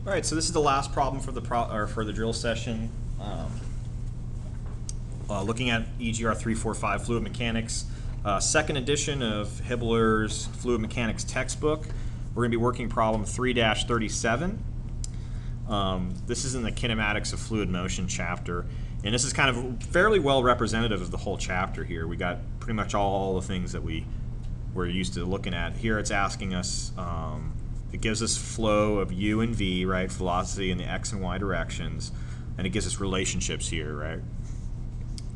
All right, so this is the last problem for the for the drill session. Looking at EGR 345 fluid mechanics, second edition of Hibbeler's fluid mechanics textbook. We're going to be working problem 3-37. This is in the kinematics of fluid motion chapter, and this is kind of fairly well representative of the whole chapter here. We got pretty much all the things that we're used to looking at. Here it's asking us, it gives us flow of u and v, right, velocity in the x and y directions, and it gives us relationships here, right?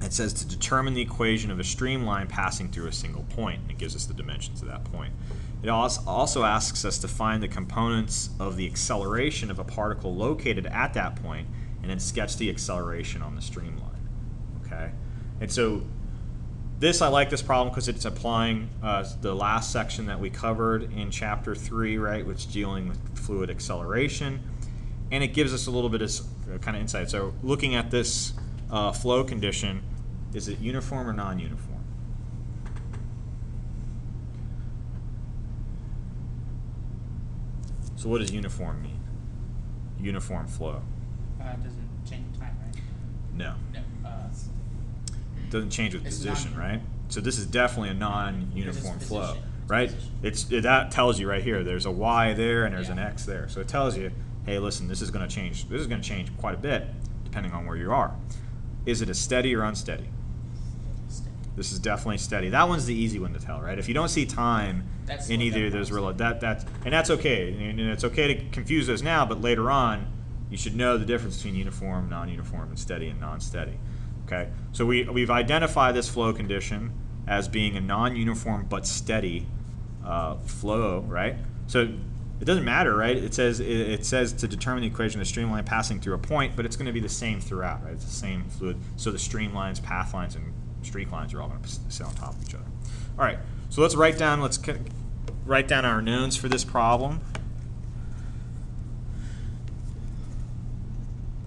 It says to determine the equation of a streamline passing through a single point, and it gives us the dimensions of that point. It also asks us to find the components of the acceleration of a particle located at that point, and then sketch the acceleration on the streamline. Okay, and so I like this problem because it's applying the last section that we covered in chapter 3, right, which is dealing with fluid acceleration, and it gives us a little bit of kind of insight. So looking at this flow condition, is it uniform or non-uniform? So what does uniform mean? Uniform flow. Doesn't change time, right? No. No. It doesn't change with position, right? So this is definitely a non-uniform flow, position. right? That tells you right here. There's a y there and there's an x there. So it tells you, hey, listen, this is going to change. This is going to change quite a bit depending on where you are. Is it a steady or unsteady? Steady. This is definitely steady. That one's the easy one to tell, right? If you don't see time in either of those, and that's okay. And it's okay to confuse those now, but later on, you should know the difference between uniform, non-uniform, and steady and non-steady. Okay, so we've identified this flow condition as being a non-uniform but steady flow, right? So it doesn't matter, right? It says to determine the equation of a streamline passing through a point, but it's going to be the same throughout, right? It's the same fluid. So the streamlines, path lines, and streak lines are all going to sit on top of each other. All right, so let's write down our knowns for this problem.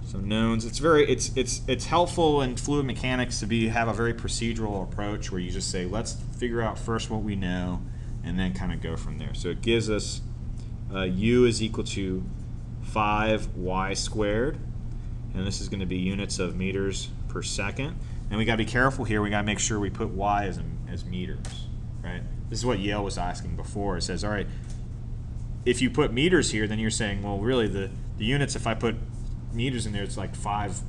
So knowns, it's helpful in fluid mechanics to have a very procedural approach where you just say, let's figure out first what we know and then kind of go from there. So it gives us u is equal to 5y squared, and this is going to be units of meters per second. And we got to be careful here. We got to make sure we put y as meters, right? This is what Yale was asking before. It says, all right, if you put meters here, then you're saying, well, really the units, if I put meters in there, it's like 5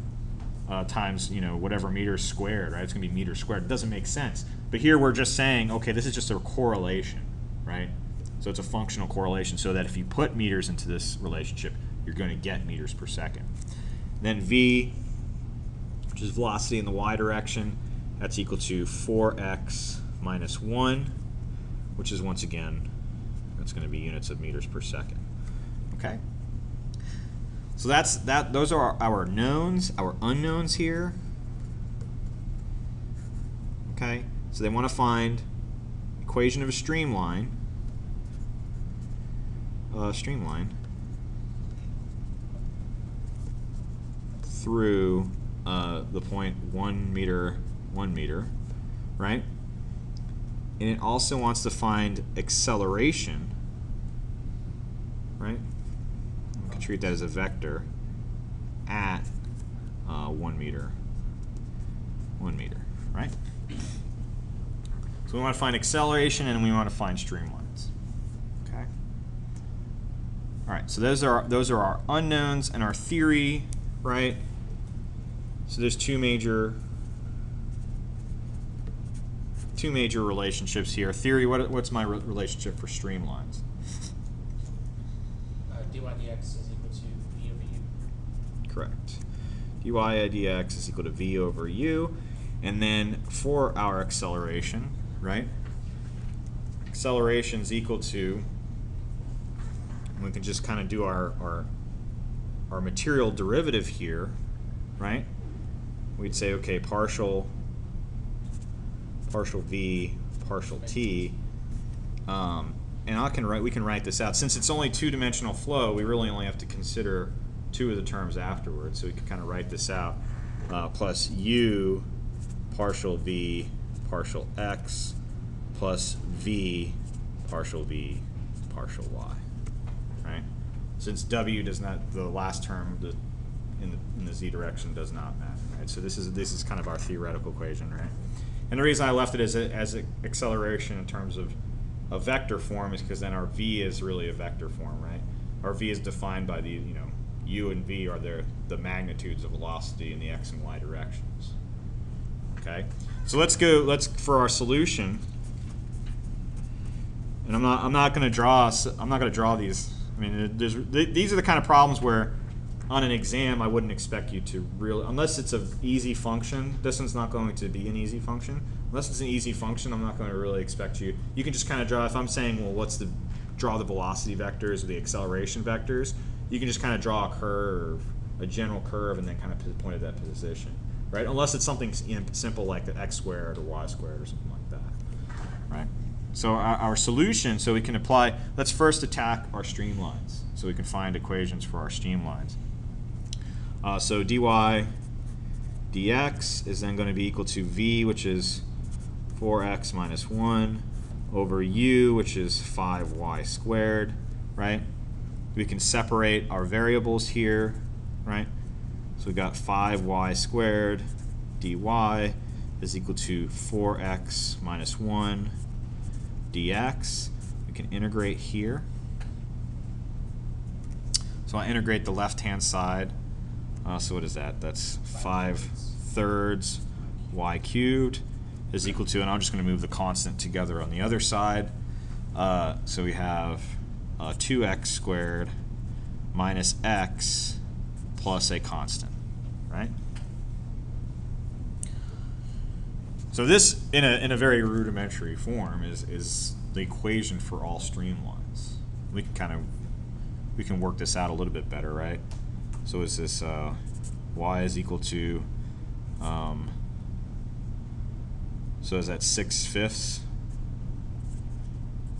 times, whatever meters squared, right? It's going to be meters squared. It doesn't make sense. But here we're just saying, okay, this is just a correlation, right? So it's a functional correlation, so that if you put meters into this relationship, you're going to get meters per second. Then v, which is velocity in the y direction, that's equal to 4x minus 1, which is, once again, that's going to be units of meters per second. Okay? So those are our knowns, our unknowns here. Okay? So they want to find equation of a streamline. Through the point 1 meter, right? And it also wants to find acceleration, right? We can treat that as a vector at 1 meter, right? So we want to find acceleration and we want to find streamlines. Okay. All right. So those are our unknowns and our theory, right? So there's two major relationships here. Theory. What's my relationship for streamlines? dy dx is equal to v over u. Correct. dy dx is equal to v over u. And then for our acceleration, right? Acceleration is equal to, we can just kind of do our material derivative here, right? We'd say, okay, partial v, partial t, and we can write this out. Since it's only two-dimensional flow, we really only have to consider two of the terms afterwards, so we can kind of write this out, plus u partial v partial x plus v partial y, right? since w does not, the last term in the z direction does not matter, right? So this is kind of our theoretical equation, right? And the reason I left it as an acceleration in terms of a vector form is because then our v is really a vector form, right? Our v is defined by the, u and v are the magnitudes of velocity in the x and y directions. Okay, so let's for our solution. And I'm not going to draw these. I mean, these are the kind of problems where on an exam I wouldn't expect you to really, unless it's an easy function. This one's not going to be an easy function. Unless it's an easy function, I'm not going to really expect you. You can just kind of draw. If I'm saying, well, draw the velocity vectors or the acceleration vectors, you can just kind of draw a curve, a general curve, and then kind of point at that position, right? Unless it's something simple like the x squared or y squared or something like that, right? So our solution, so we can apply, let's first attack our streamlines. So we can find equations for our streamlines. So dy dx is then going to be equal to v, which is 4x minus 1, over u, which is 5y squared, right? We can separate our variables here, right? So we got 5y squared dy is equal to 4x minus 1 dx. We can integrate here. So I'll integrate the left-hand side. So what is that? That's 5/3 y cubed is equal to, and I'm just going to move the constant together on the other side. So we have 2x squared minus x plus a constant, right? So this, in a very rudimentary form, is the equation for all streamlines. We can work this out a little bit better, right? So is this y is equal to, so is that 6/5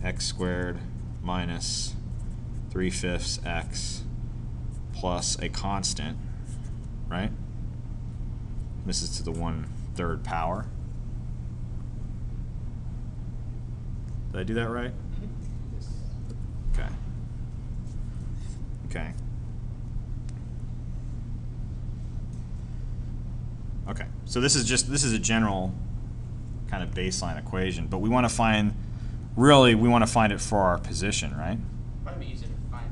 x squared minus 3/5 x plus a constant, right? This is to the 1/3 power. Did I do that right? Okay. Okay. Okay. So this is a general kind of baseline equation, but we want to find, really, we want to find it for our position, right? Probably easier to find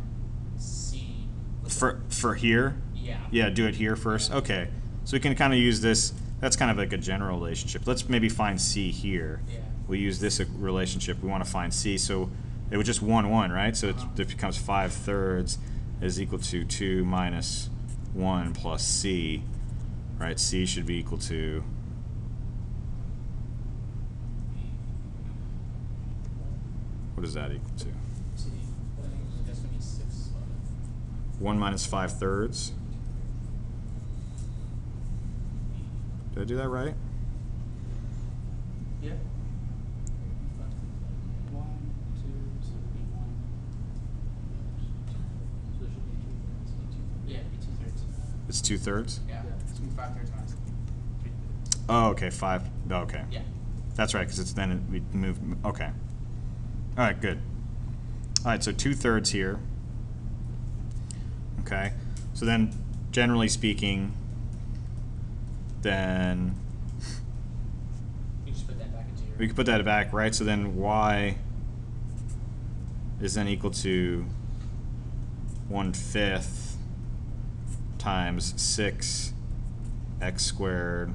C. For here? Yeah. Yeah, do it here first. Okay. So we can kind of use this. That's kind of like a general relationship. Let's maybe find C here. Yeah. We use this relationship. We want to find C. So it was just 1, 1, right? So it becomes 5/3 is equal to 2 minus 1 plus C, right? C should be equal to, what is that equal to? C. That's going to be 6. 1 minus 5/3. Did I do that right? Yeah. 1, 2, so it would be 1. So it should be 2. Yeah, it'd be 2/3. It's 2/3? Yeah. It's going to be 5/3 minus 3. Oh, okay, 5. Okay. Yeah. That's right, because it's then we move. Okay. All right, good. All right, so 2/3 here. Okay. So then, generally speaking, then You just put that back into your. we can put that back, right? So then y is then equal to 1/5 times 6 x squared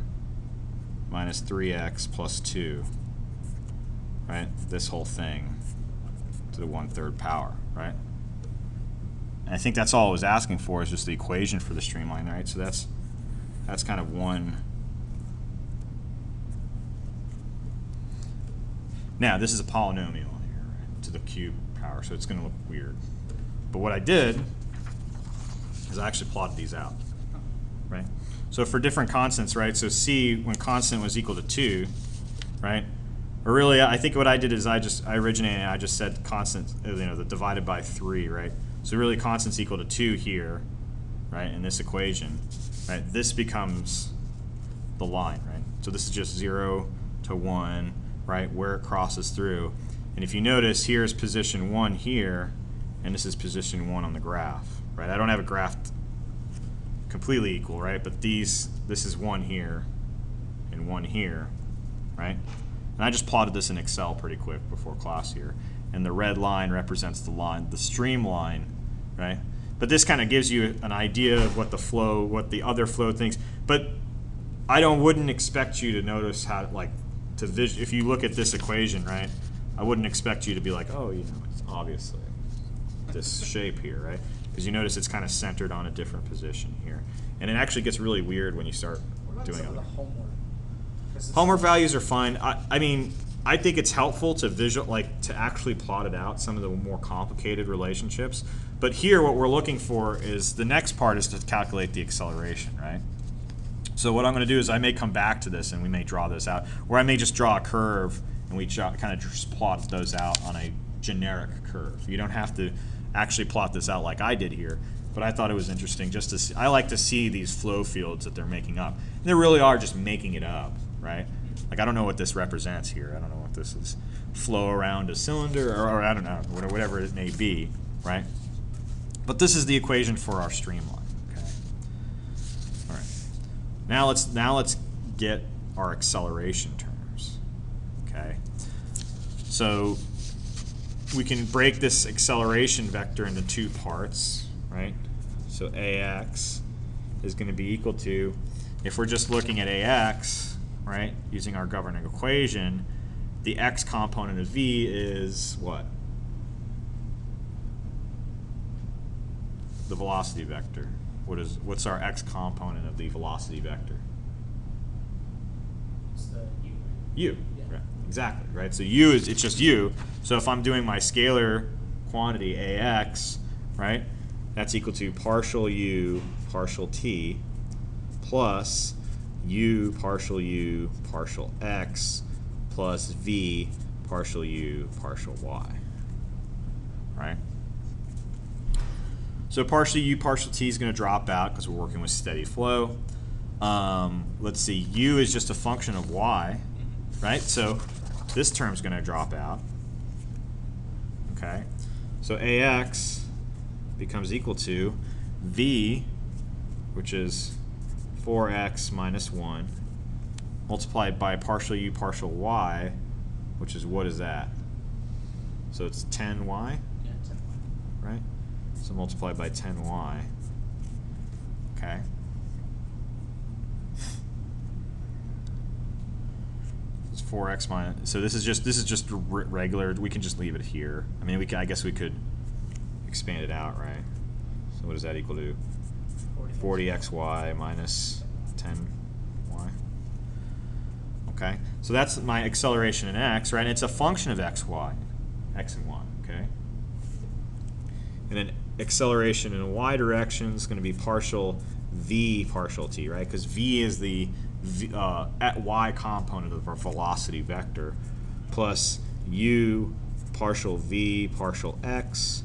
minus 3x plus 2, right? This whole thing to the 1/3 power, right? And I think that's all it was asking for, is just the equation for the streamline, right? So that's kind of one. Now this is a polynomial here, right, to the cube power, so it's going to look weird. But what I did is I actually plotted these out, right? So for different constants, right? So C, when constant was equal to 2, right? Or really, I think what I did is I originated and I just said constant, the divided by 3, right? So really, constant's equal to 2 here, right? In this equation, right? This becomes the line, right? So this is just 0 to 1, right? Where it crosses through. And if you notice, here's position 1 here, and this is position 1 on the graph. right? I don't have it graphed completely equal, right? But this is one here and one here, right? And I just plotted this in Excel pretty quick before class here. And the red line represents the stream line, right? But this kind of gives you an idea of what the other flow thinks. But I wouldn't expect you to notice how, like, if you look at this equation, right? I wouldn't expect you to be like, oh, you know, it's obviously this shape here, right? Because you notice it's kind of centered on a different position here. And it actually gets really weird when you start doing it. What about some of the homework? Homework values are fine. I mean, I think it's helpful to actually plot it out, some of the more complicated relationships. But here what we're looking for is, the next part is to calculate the acceleration, right? So what I'm going to do is I may come back to this and we may draw this out, or I may just draw a curve and we kind of just plot those out on a generic curve. You don't have to actually plot this out like I did here, but I thought it was interesting just to see. I like to see these flow fields that they're making up. And they really are just making it up, right? Like, I don't know what this represents here. I don't know what this is. Flow around a cylinder, or I don't know, whatever it may be, right? But this is the equation for our streamline. Okay. All right. Now let's get our acceleration terms. Okay. So we can break this acceleration vector into two parts, right? So AX is going to be equal to, if we're just looking at AX, right, using our governing equation, the x component of v is what? The velocity vector. What's our x component of the velocity vector? It's the u. U. Yeah. Right. Exactly, right? So u it's just u. So if I'm doing my scalar quantity ax, right, that's equal to partial u partial t plus u partial x plus v partial u partial y, right? So partial u partial t is going to drop out because we're working with steady flow. Let's see, u is just a function of y, right? So this term's going to drop out. Okay, so ax becomes equal to v, which is 4x minus 1, multiplied by partial u partial y, which is, what is that? So it's 10y, Yeah, 10. right? So multiplied by 10y. Okay. It's 4x minus. So this is just regular. We can just leave it here. I mean, I guess we could expand it out, right? So what does that equal to? 40xy minus 10y. Okay, so that's my acceleration in x, right? And it's a function of x and y, okay? And then acceleration in a y direction is going to be partial v partial t, right? Because v is the at y component of our velocity vector, plus u partial v partial x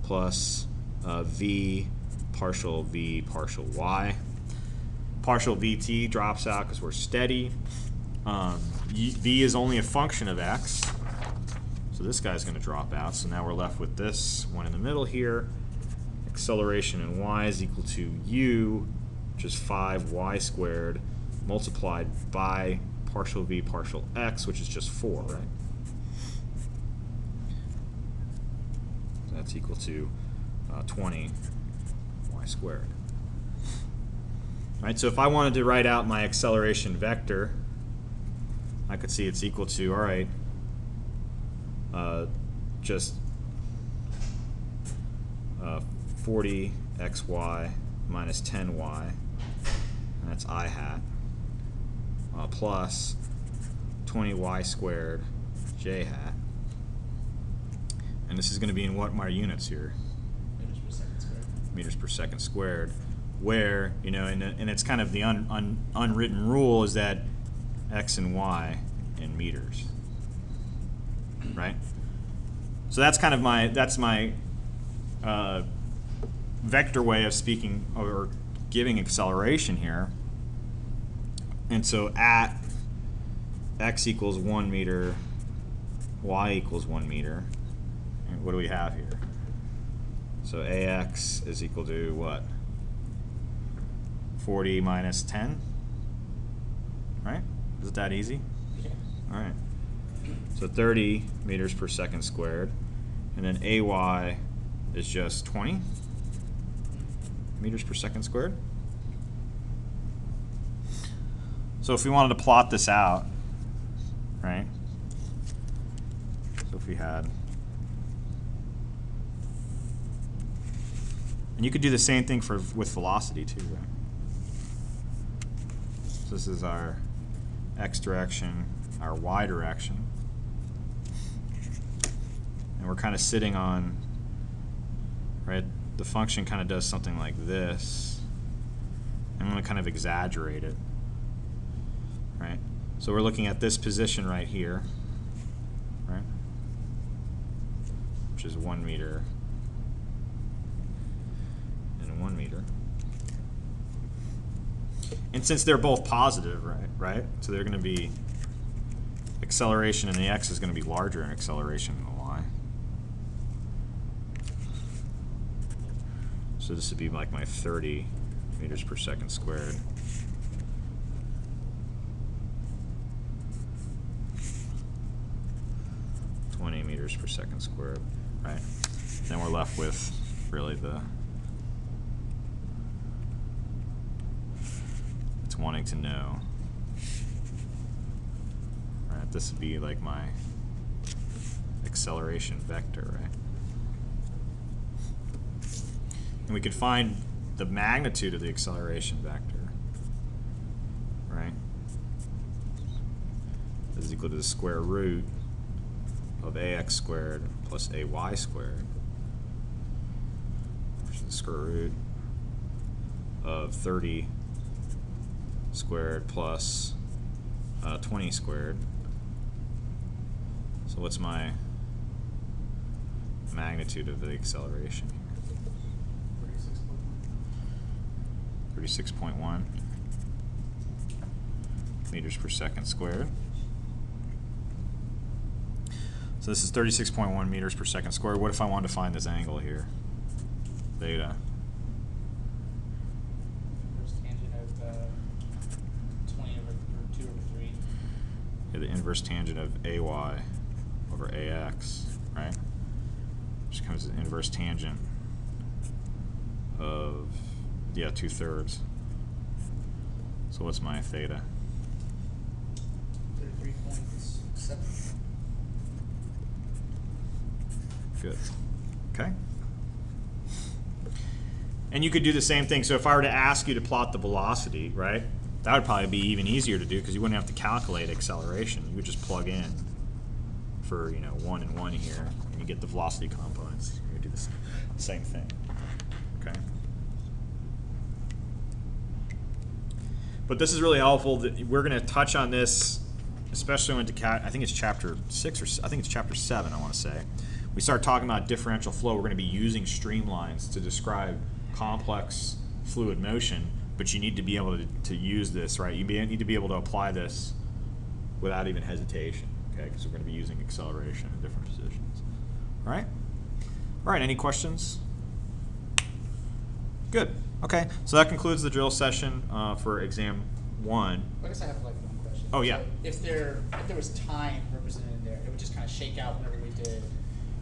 plus v partial y. Partial vt drops out because we're steady. V is only a function of x, so this guy's going to drop out. So now we're left with this one in the middle here. Acceleration in y is equal to u, which is 5y squared, multiplied by partial v partial x, which is just 4, right? So that's equal to 20 y squared. Right, so if I wanted to write out my acceleration vector, I could see it's equal to, all right, just 40xy minus 10y, and that's I hat, plus 20y squared j hat. And this is going to be in what my units here? Meters per second squared. Meters per second squared, where, you know, and it's kind of the unwritten rule is that x and y in meters, right? So that's kind of my vector way of speaking or giving acceleration here. And so at x equals 1 meter, y equals 1 meter, and what do we have here? So AX is equal to what? 40 minus 10, right? Is it that easy? Yeah. All right. So 30 meters per second squared. And then AY is just 20 meters per second squared. So if we wanted to plot this out, right? So if we had, and you could do the same thing with velocity too, right? So this is our x direction, our y direction. And we're kind of sitting on, right, the function kind of does something like this. I'm going to kind of exaggerate it, right? So we're looking at this position right here, right, which is 1 meter and 1 meter. And since they're both positive, right, so they're going to be, acceleration in the x is going to be larger than acceleration in the y. So this would be like my 30 meters per second squared. Meters per second squared, right? Then we're left with really it's wanting to know, right? This would be like my acceleration vector, right? And we could find the magnitude of the acceleration vector, right? This is equal to the square root of ax squared plus ay squared, which is the square root of 30 squared plus 20 squared. So what's my magnitude of the acceleration here? 36.1 meters per second squared. So this is 36.1 meters per second squared. What if I wanted to find this angle here? Theta. Inverse tangent of 20 over 2 over 3. Yeah, the inverse tangent of AY over AX, right? Which comes as the inverse tangent of, yeah, 2/3. So what's my theta? 33.7. Good. Okay. And you could do the same thing. So if I were to ask you to plot the velocity, right, that would probably be even easier to do because you wouldn't have to calculate acceleration. You would just plug in for, 1 and 1 here, and you get the velocity components. You would do the same thing. Okay. But this is really helpful. We're going to touch on this, especially when I think it's chapter 6 or I think it's chapter 7. I want to say. We start talking about differential flow. We're going to be using streamlines to describe complex fluid motion, but you need to be able to use this, right? You need to be able to apply this without even hesitation, okay? Because we're going to be using acceleration in different positions. All right? All right, any questions? Good. Okay, so that concludes the drill session for exam 1. I guess I have like one question. Oh, yeah. So if there was time represented in there, it would just kind of shake out whenever we did.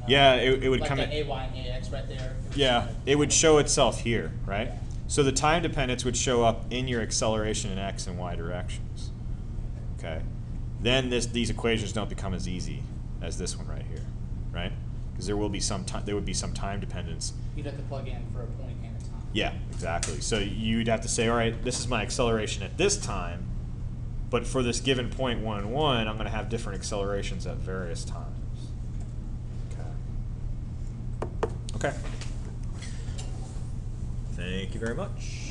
Yeah, it would like come the in. AY and AX right there. Yeah, it would show itself here, right? So the time dependence would show up in your acceleration in x and y directions. Okay. Then these equations don't become as easy as this one right here, right? Because there would be some time dependence. You'd have to plug in for a point and a time. Yeah, exactly. So you'd have to say, all right, this is my acceleration at this time, but for this given point 1 and 1, I'm going to have different accelerations at various times. Okay. Thank you very much.